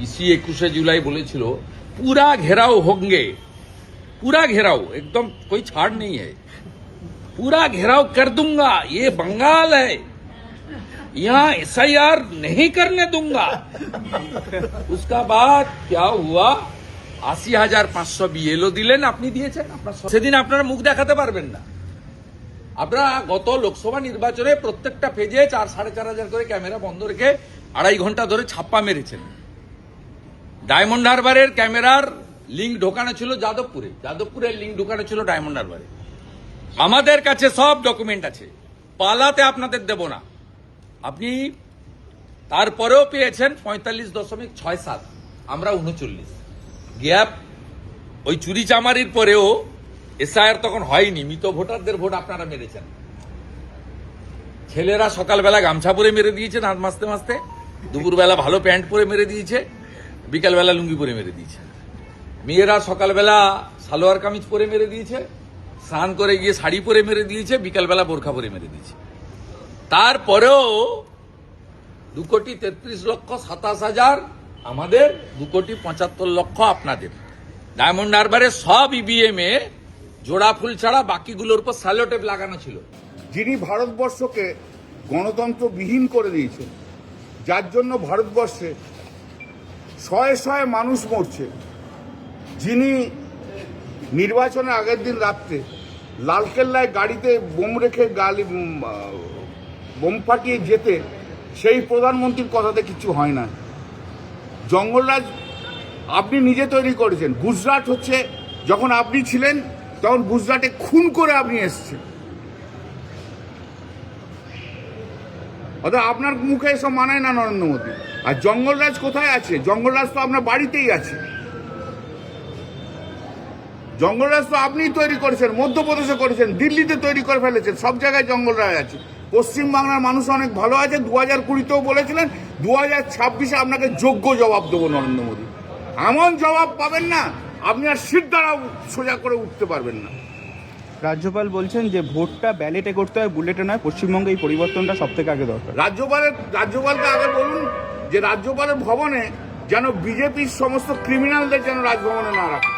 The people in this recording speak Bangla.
इसी 21 जुलाई बोलेছিল पूरा घेराव होंगे, पूरा घेराव, एकदम कोई छाड़ नहीं है, पूरा घेराव कर दूंगा, ये बंगाल है, यहाँ SIR नहीं करने दूंगा। उसका बाद क्या हुआ, 80,500 BLO দিলেন, আপনি দিয়েছেন, আপনার সেদিন আপনারা মুখ দেখাতে পারবেন না। আপনারা গত লোকসভা নির্বাচনে প্রত্যেকটা পেজে 4,500 করে ক্যামেরা বন্ধ রেখে 2.5 ঘন্টা ধরে ছাপ্পা মেরেছেন। ডায়মন্ড হারবারের ক্যামেরার লিঙ্ক ঢোকানো ছিল যাদবপুরের লিঙ্ক ঢোকানো ছিল ডায়মন্ড হারবারে। আমাদের কাছে সব ডকুমেন্ট আছে, পালাতে আপনাদের দেব না। আপনি তারপরেও পেয়েছেন 45.67, আমরা 39 গ্যাপ। ওই চুরি চামারির পরেও SIR তখন হয়নি, মৃত ভোটারদের ভোট আপনারা মেরেছেন। ছেলেরা সকালবেলা গামছা পরে মেরে দিয়েছে দাঁত মাজতে মাজতে, দুপুরবেলা ভালো প্যান্ট পরে মেরে দিয়েছে, বিকালবেলা লুঙ্গি পরে মেরে দিয়েছে। মেয়েরা সকালবেলা সালোয়ার কামিজ পরে মেরে দিয়েছে, স্নান করে গিয়ে শাড়ি পরে মেরে দিয়েছে, বিকালবেলা বোরখা পরে মেরে দিয়েছে। তারপরেও 2,33,27,000 আমাদের, 2,75,00,000 আপনাদের। ডায়মন্ড হারবারে সব EVM এ জোড়া ফুল ছাড়া বাকিগুলোর উপর স্যালোটেপ লাগানো ছিল। যিনি ভারতবর্ষকে গণতন্ত্রবিহীন করে দিয়েছেন, যার জন্য ভারতবর্ষে শয়ে শয়ে মানুষ মরছে, যিনি নির্বাচনের আগের দিন রাত্রে লালকেল্লায় গাড়িতে বোম রেখে বোম ফাটিয়ে যেতে, সেই প্রধানমন্ত্রীর কথাতে কিছু হয় না। জঙ্গলরাজ আপনি নিজে তৈরি করেছেন। গুজরাট হচ্ছে, যখন আপনি ছিলেন তখন গুজরাটে খুন করে আপনি এসছেন। অর্থাৎ আপনার মুখে এসব মানায় না নরেন্দ্র মোদী। আর জঙ্গলরাজ কোথায় আছে? জঙ্গলরাজ তো আপনার বাড়িতেই আছে। জঙ্গলরাজ তো আপনিই তৈরি করেছেন, মধ্যপ্রদেশে করেছেন, দিল্লিতে তৈরি করে ফেলেছেন, সব জায়গায় জঙ্গলরাজ আছে। পশ্চিমবাংলার মানুষ অনেক ভালো আছে। 2020-তেও বলেছিলেন, 2026-এ আপনাকে যোগ্য জবাব দেবো নরেন্দ্র মোদী। এমন জবাব পাবেন না, আপনি আর সিট দ্বারা সোজা করে উঠতে পারবেন না। রাজ্যপাল বলছেন যে ভোটটা ব্যালেটে করতে হয়, বুলেটে নয়। পশ্চিমবঙ্গে এই পরিবর্তনটা সব থেকে আগে দরকার। রাজ্যপালকে আগে বলুন যে রাজ্যপালের ভবনে যেন বিজেপির সমস্ত ক্রিমিনালদের যেন রাজভবনে না রাখে।